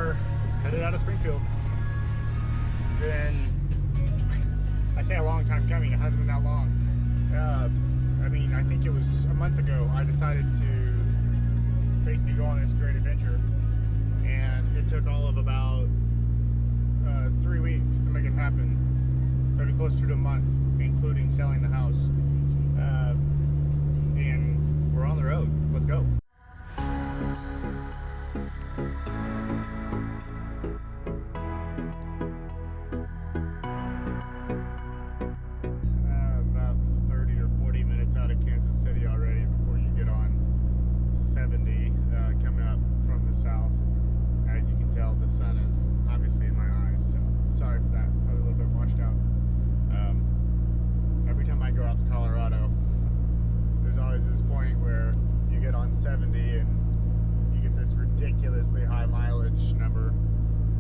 are headed out of Springfield. It's been, I say a long time coming, it hasn't been that long. I mean, I think it was a month ago I decided to basically go on this great adventure, and it took all of about 3 weeks to make it happen, maybe closer to a month, including selling the house. And we're on the road. Let's go. About 30 or 40 minutes out of Kansas City already before you get on 70 coming up from the south. As you can tell, the sun is obviously in my eyes, so sorry for that. Probably a little bit washed out. Every time I go out to Colorado, there's always this point where you get on 70 and you get this ridiculously high mileage number,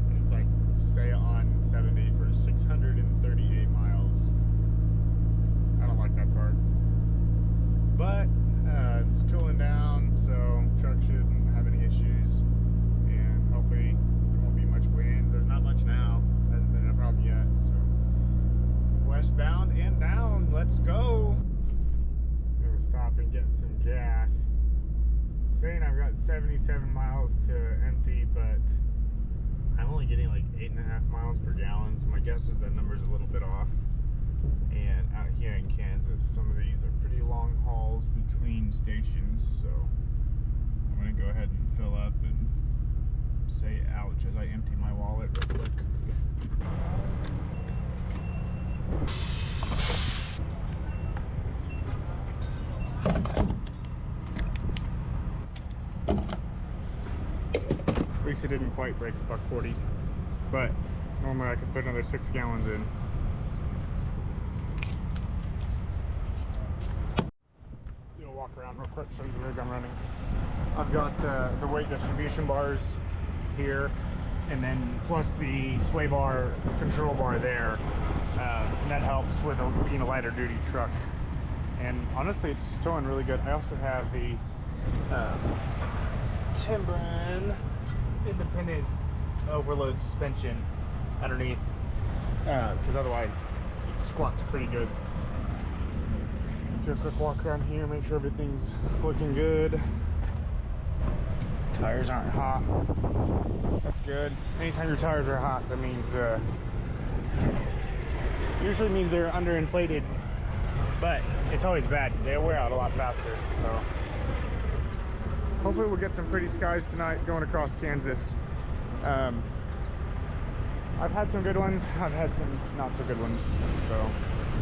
and it's like, stay on 70 for 638 miles. I don't like that part, but it's cooling down, so truck shouldn't have any issues, and hopefully there won't be much wind. There's not much now, hasn't been a problem yet. So westbound and down, let's go. Gonna stop and get some gas. Saying I've got 77 miles to empty, but I'm only getting like 8.5 miles per gallon, so my guess is that number's a little bit off. And out here in Kansas, some of these are pretty long hauls between stations, so I'm gonna go ahead and fill up and say ouch as I empty my wallet real quick. At least it didn't quite break $1.40, but normally I could put another 6 gallons in. You'll walk around real quick, show you the rig I'm running. I've got the weight distribution bars here, and then plus the sway bar control bar there, and that helps with being a lighter duty truck. And honestly, it's towing really good. I also have the Timbren independent overload suspension underneath, because otherwise it squats pretty good. Do a quick walk around here, make sure everything's looking good. Tires aren't hot. That's good. Anytime your tires are hot, that means usually means they're underinflated, but it's always bad. They wear out a lot faster. So hopefully we'll get some pretty skies tonight going across Kansas. I've had some good ones. I've had some not so good ones. So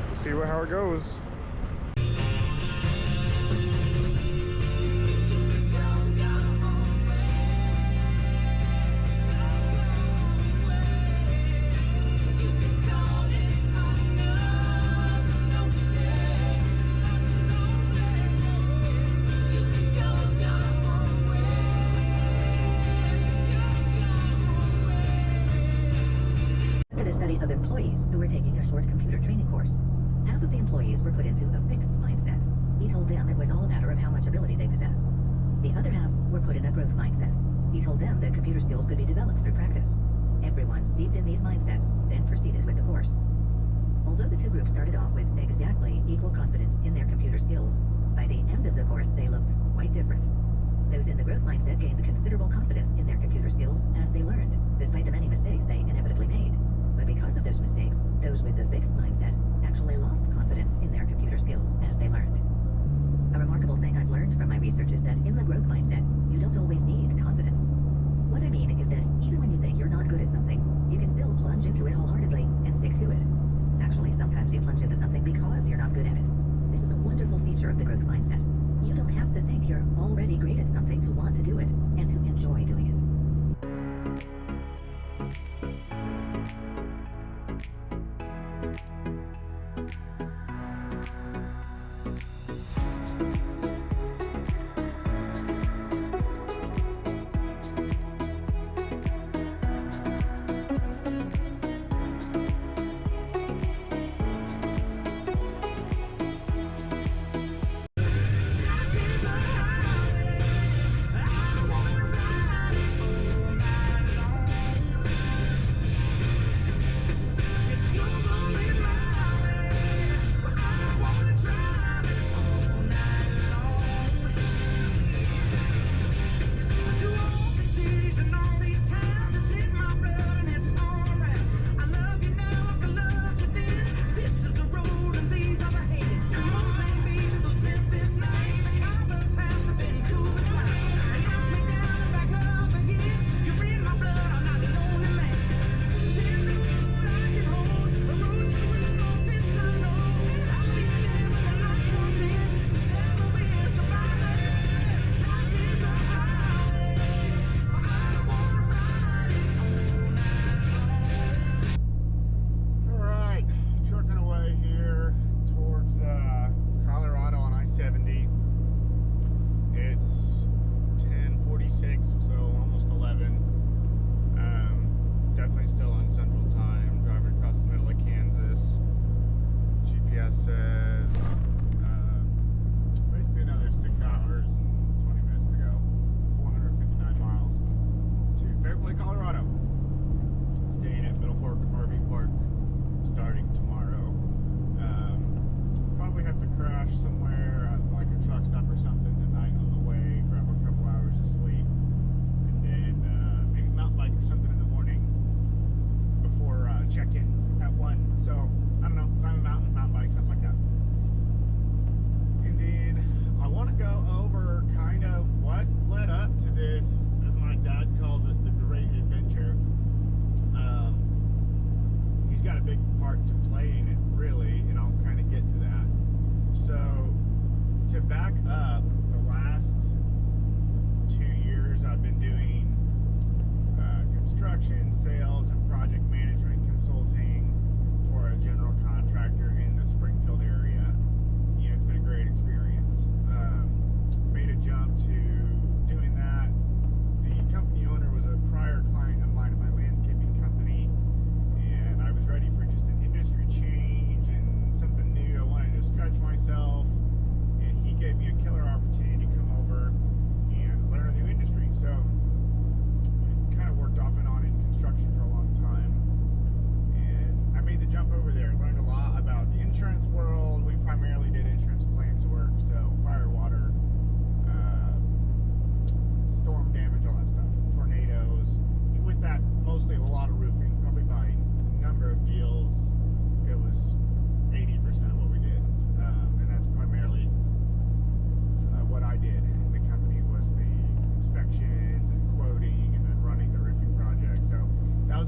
we'll see how it goes. Of employees who were taking a short computer training course. Half of the employees were put into a fixed mindset. He told them it was all a matter of how much ability they possessed. The other half were put in a growth mindset. He told them that computer skills could be developed through practice. Everyone steeped in these mindsets then proceeded with the course. Although the two groups started off with exactly equal confidence in their computer skills, by the end of the course they looked quite different. Those in the growth mindset gained considerable confidence in their computer skills as they learned, despite the many mistakes they inevitably made. But because of those mistakes, those with the fixed mindset actually lost confidence in their computer skills as they learned. A remarkable thing I've learned from my research is that in the growth mindset, you don't always need confidence. What I mean is that even when you think you're not good at something, you can still plunge into it wholeheartedly and stick to it. Actually, sometimes you plunge into something because you're not good at it. This is a wonderful feature of the growth mindset. You don't have to think you're already great at something to want to do it and to enjoy doing it.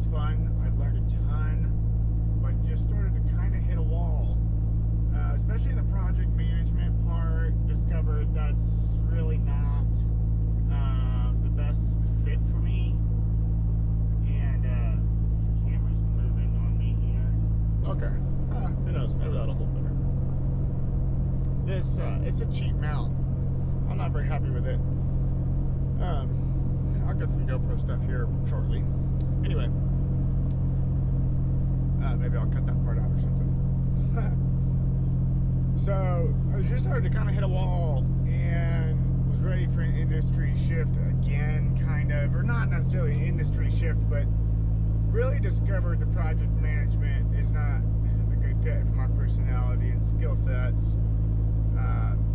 was fun. I've learned a ton, but just started to kind of hit a wall, especially in the project management part. Discovered that's really not the best fit for me. And camera's moving on me here. Okay, who knows? Maybe that'll hold better. This it's a cheap mount. I'm not very happy with it. I'll get some GoPro stuff here shortly. Anyway, maybe I'll cut that part out or something. So I just started to kind of hit a wall and was ready for an industry shift again, kind of, or not necessarily an industry shift, but really discovered the project management is not a good fit for my personality and skill sets.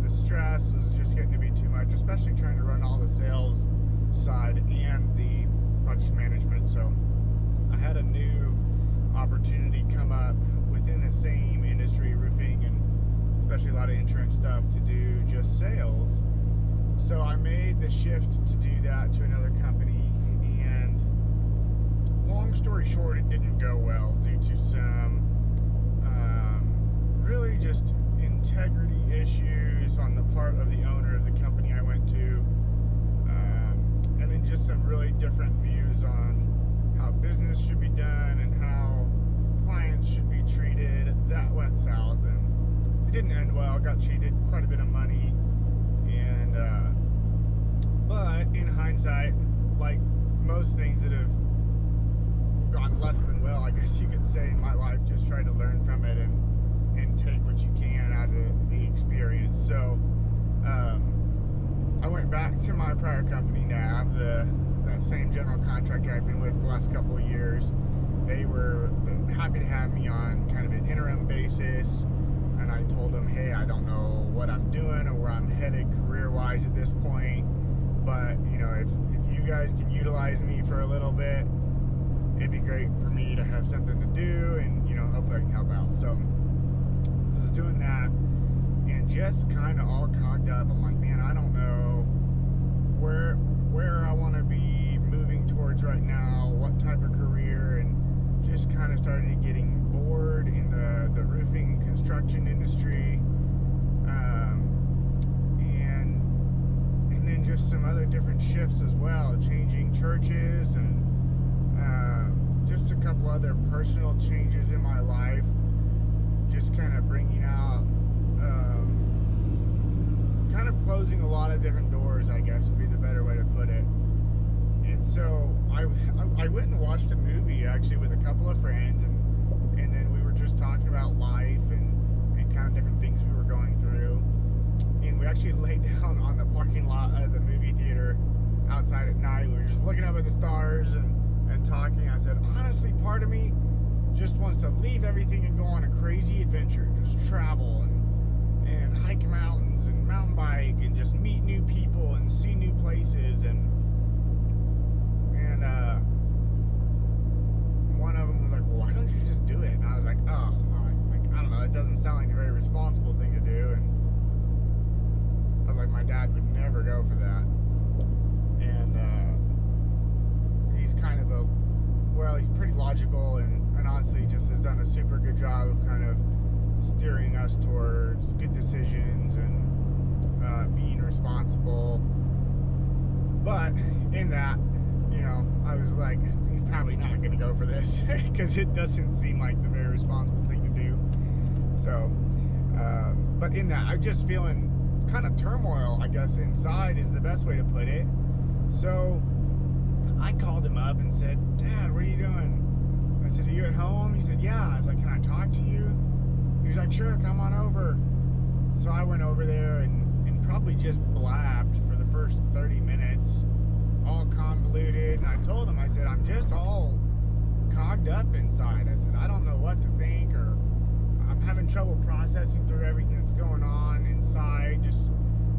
The stress was just getting to be too much, especially trying to run all the sales side and the project management. So I had a new opportunity come up within the same industry, roofing, and especially a lot of insurance stuff, to do just sales. So I made the shift to do that to another company, and long story short, it didn't go well due to some really just integrity issues on the part of the owner of the company I went to, and then just some really different views on how business should be done and how clients should be treated. That went south, and it didn't end well. Got cheated quite a bit of money, and but in hindsight, like most things that have gone less than well, I guess you could say, in my life, just try to learn from it and take what you can out of the experience. So I went back to my prior company, NAV, that same general contractor I've been with the last couple of years. They were happy to have me on kind of an interim basis, and I told them, hey, I don't know what I'm doing or where I'm headed career-wise at this point, but you know, if you guys can utilize me for a little bit, it'd be great for me to have something to do, and you know, hopefully I can help out. So I was doing that and just kind of all cogged up. I'm like, man, I don't know where I want to be moving towards right now, what type of career, and just kind of started getting bored in the roofing and construction industry, and then just some other different shifts as well, changing churches, and just a couple other personal changes in my life, just kind of bringing out, kind of closing a lot of different doors, I guess would be the better way to put it. And so I went and watched a movie actually with a couple of friends, and then we were just talking about life and kind of different things we were going through. And we actually laid down on the parking lot of the movie theater outside at night. We were just looking up at the stars and talking. I said, honestly, part of me just wants to leave everything and go on a crazy adventure, just travel and hike mountains and mountain bike and just meet new people and see new places, and one of them was like, well, why don't you just do it? And I was like, I don't know, it doesn't sound like a very responsible thing to do. And I was like, my dad would never go for that. And he's kind of he's pretty logical, and honestly just has done a super good job of kind of steering us towards good decisions and being responsible. But in that, you know, I was like, he's probably not going to go for this because it doesn't seem like the very responsible thing to do. So, but in that, I'm just feeling kind of turmoil, I guess, inside is the best way to put it. So I called him up and said, Dad, what are you doing? I said, are you at home? He said, yeah. I was like, can I talk to you? He was like, sure, come on over. So I went over there and probably just blabbed for the first 30 minutes, all convoluted. And I told him, I said, I'm just all cogged up inside. I said, I don't know what to think, or I'm having trouble processing through everything that's going on inside, just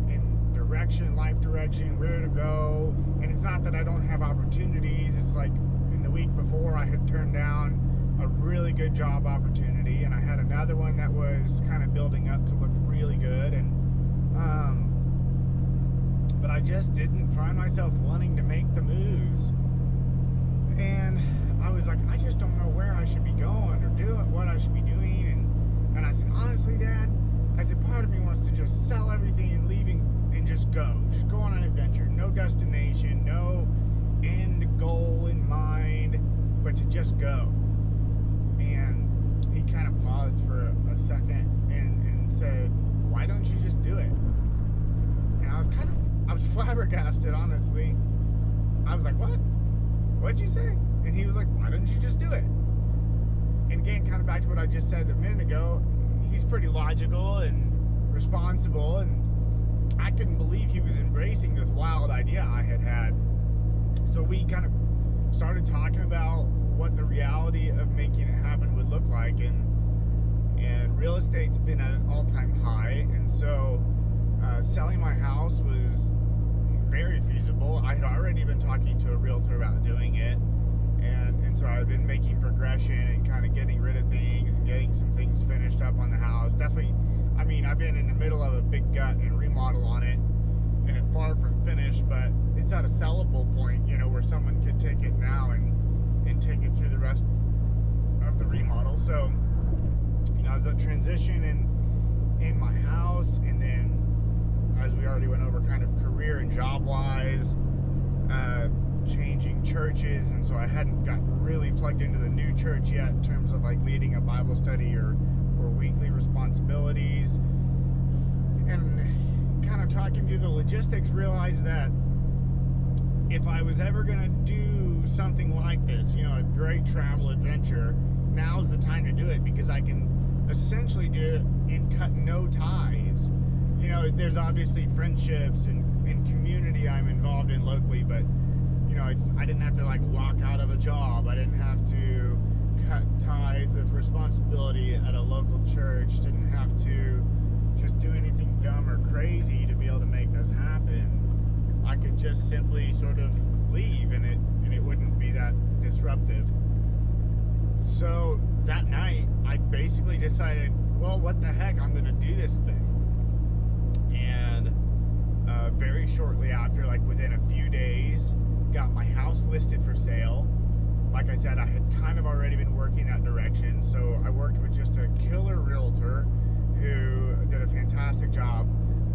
in direction, life direction, where to go. And it's not that I don't have opportunities. It's like in the week before, I had turned down a really good job opportunity, and I had another one that was kind of building up to look really good, and but I just didn't find myself wanting to make the moves. And I was like, I just don't know where I should be going or doing what I should be doing. And I said, honestly, Dad, I said, part of me wants to just sell everything and leaving and just go on an adventure. No destination, no end goal in mind, but to just go. And he kind of paused for a second and said, why don't you just do it? And I was flabbergasted, honestly. I was like, what? What'd you say? And he was like, why don't you just do it? And again, kind of back to what I just said a minute ago, he's pretty logical and responsible, and I couldn't believe he was embracing this wild idea I had. So we kind of started talking about what the reality of making it happen would look like, and real estate's been at an all-time high, and so selling my house was very feasible. I had already been talking to a realtor about doing it, and so I've been making progression and kind of getting rid of things and getting some things finished up on the house. Definitely, I mean, I've been in the middle of a big gut and remodel on it, and it's far from finished, but it's at a sellable point, you know, where someone could take it now and take it through the rest of the remodel. So, you know, it's a transition in my house, and then as we already went over, kind of career and job wise, changing churches, and so I hadn't gotten really plugged into the new church yet in terms of like leading a Bible study or weekly responsibilities, and kind of talking through the logistics, realized that if I was ever gonna do something like this, you know, a great travel adventure, now's the time to do it, because I can essentially do it and cut no ties. You know, there's obviously friendships and community I'm involved in locally, but you know, I didn't have to like walk out of a job. I didn't have to cut ties of responsibility at a local church. Didn't have to just do anything dumb or crazy to be able to make this happen. I could just simply sort of leave, and it wouldn't be that disruptive. So that night, I basically decided, well, what the heck, I'm gonna do this thing. And very shortly after, like within a few days, got my house listed for sale. Like I said, I had kind of already been working that direction, so I worked with just a killer realtor who did a fantastic job.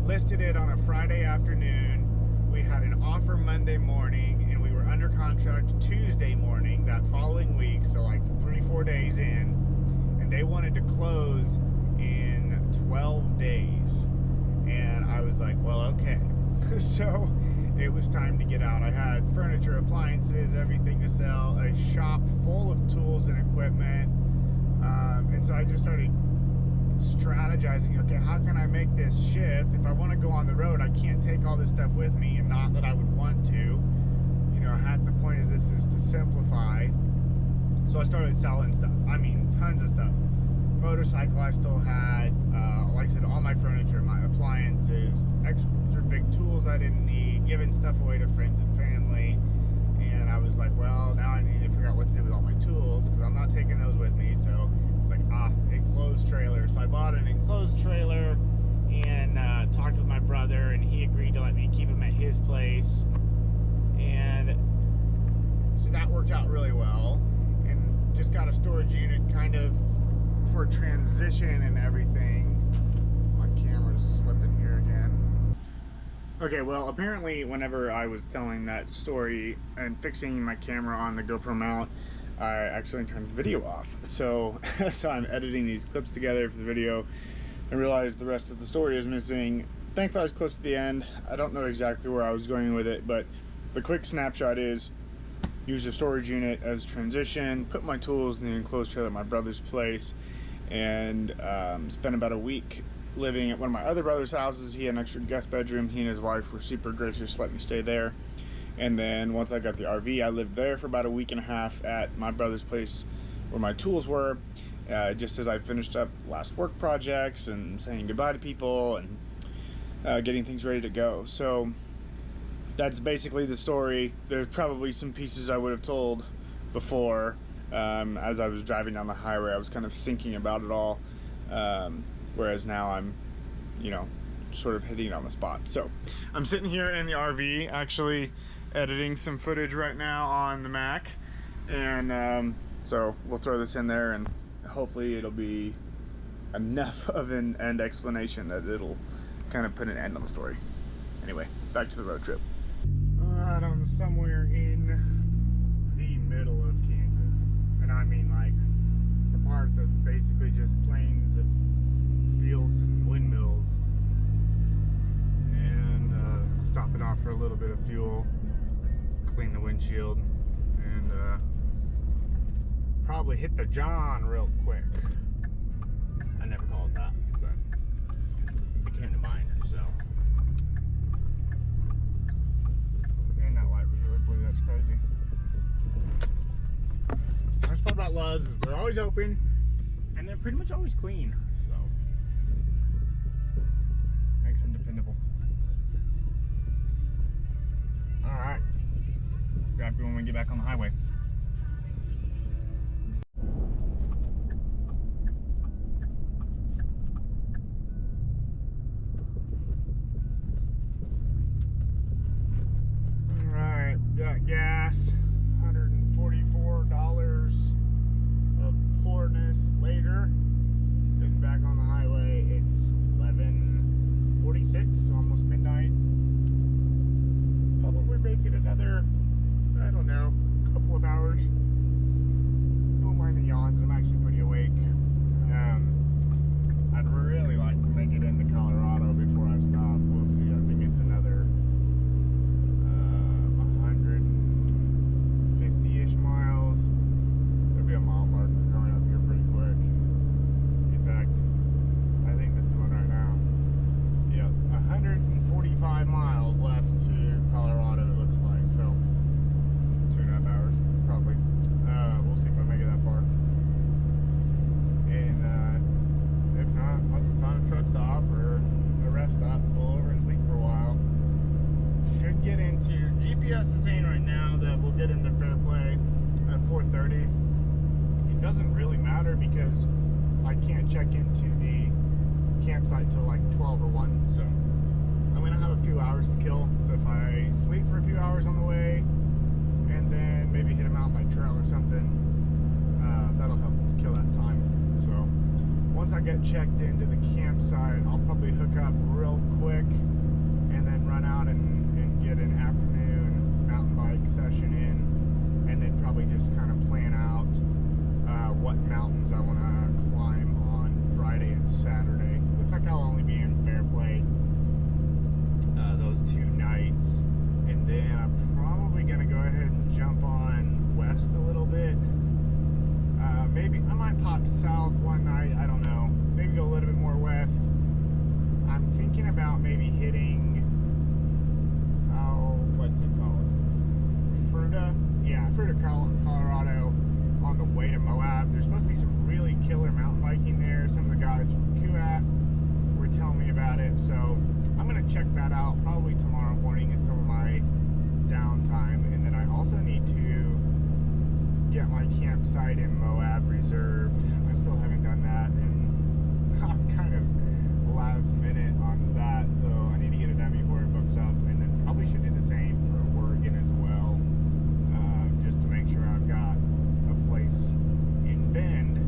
Listed it on a Friday afternoon. We had an offer Monday morning, and we were under contract Tuesday morning that following week, so like 3-4 days in, and they wanted to close in 12 days. And I was like, well, okay. So it was time to get out. I had furniture, appliances, everything to sell, a shop full of tools and equipment, and so I just started strategizing, okay, how can I make this shift? If I want to go on the road, I can't take all this stuff with me, and not that I would want to. You know, the point of this is to simplify. So I started selling stuff. I mean, tons of stuff. Motorcycle I still had, like I said, all my furniture, my appliances, extra big tools I didn't need, giving stuff away to friends and family. And I was like, well, now I need to figure out what to do with all my tools, because I'm not taking those with me. So it's like, enclosed trailer. So I bought an enclosed trailer and talked with my brother, and he agreed to let me keep him at his place. And so that worked out really well, and just got a storage unit kind of for transition and everything. My camera's slipping here again. Okay, well, apparently whenever I was telling that story and fixing my camera on the GoPro mount, I accidentally turned the video off. So I'm editing these clips together for the video and realized the rest of the story is missing. Thankfully I was close to the end. I don't know exactly where I was going with it, but the quick snapshot is use a storage unit as transition, put my tools in the enclosed trailer at my brother's place, and spent about a week living at one of my other brother's houses. He had an extra guest bedroom. He and his wife were super gracious to let me stay there. And then once I got the RV, I lived there for about a week and a half at my brother's place where my tools were, just as I finished up last work projects and saying goodbye to people and getting things ready to go. So that's basically the story. There's probably some pieces I would have told before. As I was driving down the highway, I was kind of thinking about it all, whereas now I'm, you know, sort of hitting it on the spot. So I'm sitting here in the RV, actually editing some footage right now on the Mac, And so we'll throw this in there, and hopefully it'll be enough of an end explanation that it'll kind of put an end on the story. Anyway, back to the road trip. Alright, I'm somewhere in the middle of Kansas, and I mean like the part that's basically just plains of fields and windmills, and stopping off for a little bit of fuel, clean the windshield, and probably hit the John real quick. I never call it that, but it came to mind, so. And that light was really blue, that's crazy. The nice part about Love's is they're always open, and they're pretty much always clean, so. Makes them dependable. Alright. Grab you when we get back on the highway. Alright, we got gas. $144 of poorness later. Getting back on the highway. It's 11:46, so almost midnight. Probably make it another, I don't know, couple of hours. Don't mind the yawns, I'm actually pretty awake. I'd really like to make it into Colorado before I stop. We'll see. I think it's another 150-ish miles. There'll be a mile marker coming up here pretty quick. In fact, I think this is one right now. Yep, 145 miles left to Colorado, it looks like. So 2.5 hours, probably. We'll see if I make it that far. And if not, I'll just find a truck stop or a rest stop, pull over and sleep for a while. Should get into, GPS is saying right now that we'll get into Fairplay at 4:30. It doesn't really matter because I can't check into the campsite till like 12 or 1. So I'm gonna have a few hours to kill. So if I sleep for a few hours on the way and then maybe hit a mountain bike trail or something, that'll help to kill that time. So once I get checked into the campsite, I'll probably hook up real quick and then run out and get an afternoon mountain bike session in, and then probably just kind of plan out what mountains I want to climb on Friday and Saturday. Looks like I'll only be in Fairplay those 2 nights, and then I'm probably going to go ahead and jump on west a little bit. Maybe I might pop south one night, I don't know. Maybe go a little bit more west. I'm thinking about maybe hitting, what's it called? Fruita? Yeah, Fruita, Colorado on the way to Moab. There's supposed to be some really killer mountain biking there. Some of the guys from QAT were telling me about it, so I'm gonna check that out probably tomorrow morning in some of my downtime. And then I also need to get my campsite in Moab reserved. I still haven't done that, and I'm kind of last minute on that, so I need to get it done before it books up. And then probably should do the same for Oregon as well, just to make sure I've got a place in Bend,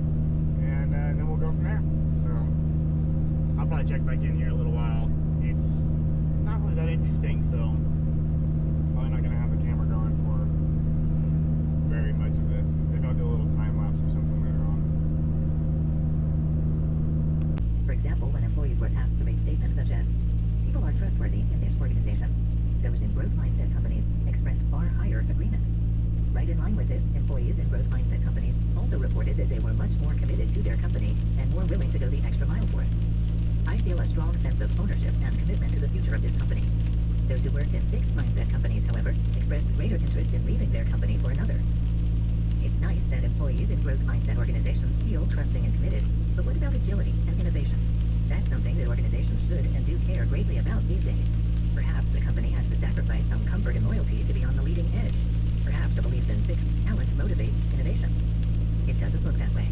and then we'll go from there. So I'll probably check back in here in a little while. It's not really that interesting, so probably not gonna have the camera going for very much of this. Maybe I'll do a little time lapse or something later on. For example, when employees were asked to make statements such as, "People are trustworthy in this organization," those in growth mindset companies expressed far higher agreement. Right in line with this, employees in growth mindset companies also reported that they were much more committed to their company and more willing to go the extra mile for it. I feel a strong sense of ownership and commitment to the future of this company. Those who worked in fixed mindset companies, however, expressed greater interest in leaving their company for another. It's nice that employees in growth mindset organizations feel trusting and committed, but what about agility and innovation? That's something that organizations should and do care greatly about these days. Perhaps the company has to sacrifice some comfort and loyalty to be on the leading edge. Perhaps a belief in fixed talent motivates innovation. It doesn't look that way.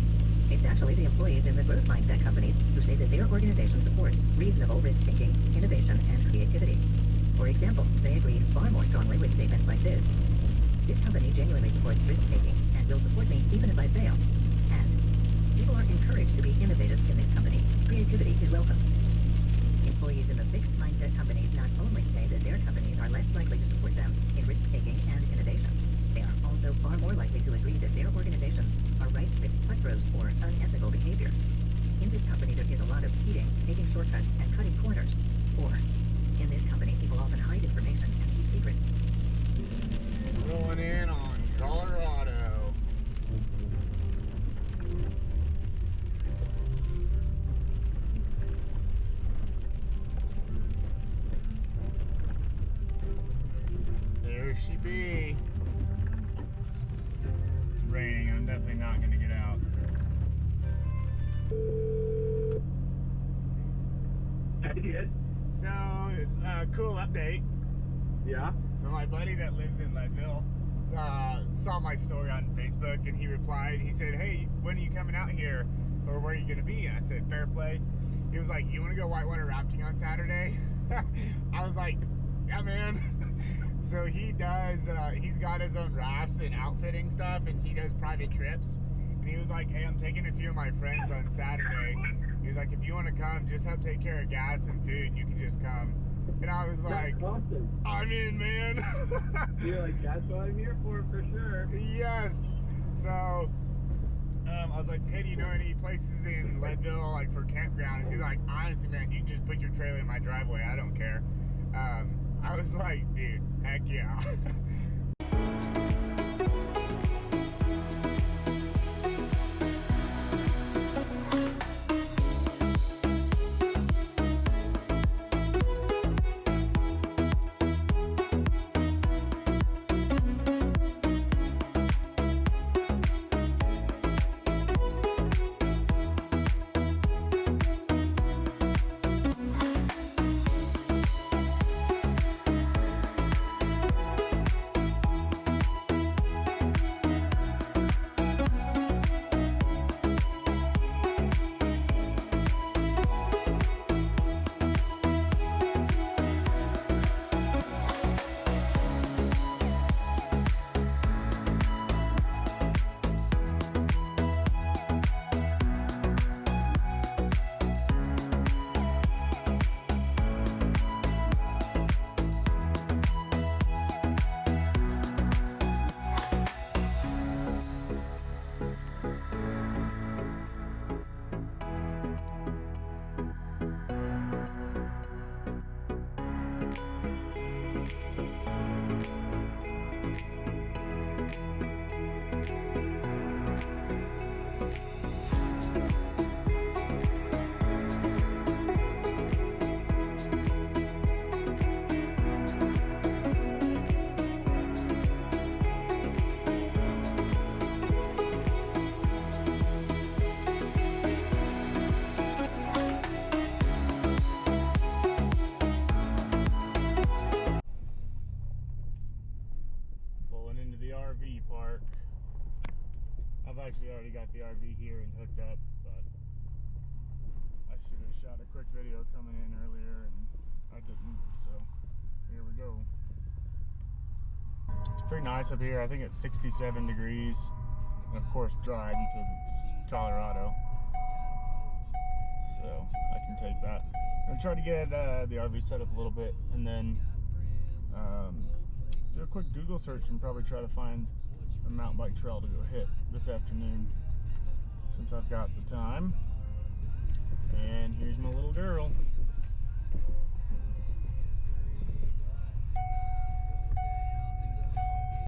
It's actually the employees in the growth mindset companies who say that their organization supports reasonable risk-taking, innovation, and creativity. For example, they agreed far more strongly with statements like this: "This company genuinely supports risk-taking and will support me even if I fail. And people are encouraged to be innovative in this company. Creativity is welcome. Employees in the fixed mindset companies not only say that their companies are less likely to support them in risk-taking and innovation, they are also far more likely to agree that their organizations are rife with cutthroat or unethical behavior. In this company, there is a lot of cheating, taking shortcuts, and cutting corners. Or, in this company, people often hide information and keep secrets. Rolling in on Colorado. There she be. It's raining. I'm definitely not going to get out. So, cool update. Yeah. So my buddy that lives in Leadville saw my story on Facebook, and he replied. He said, "Hey, when are you coming out here, or where are you going to be?" And I said, "Fair Play." He was like, "You want to go whitewater rafting on Saturday?" I was like, "Yeah, man." So he does. He's got his own rafts and outfitting stuff, and he does private trips. And he was like, "Hey, I'm taking a few of my friends on Saturday." He was like, "If you want to come, just help take care of gas and food, and you can just come." And I was like, That's awesome. "I'm in, man." You're like, that's what I'm here for sure. Yes. So I was like, "Hey, do you know any places in Leadville, like for campgrounds?" He's like, "Honestly, man, you can just put your trailer in my driveway. I don't care." I was like, "Dude, heck yeah." Pulling into the RV park. I've actually already got the RV here and hooked up, but I should have shot a quick video coming in earlier, and I didn't, so here we go. It's pretty nice up here. I think it's 67 degrees, and of course dry because it's Colorado, so I can take that. I'm gonna try to get the RV set up a little bit, and then do a quick Google search and probably try to find a mountain bike trail to go hit this afternoon, since I've got the time.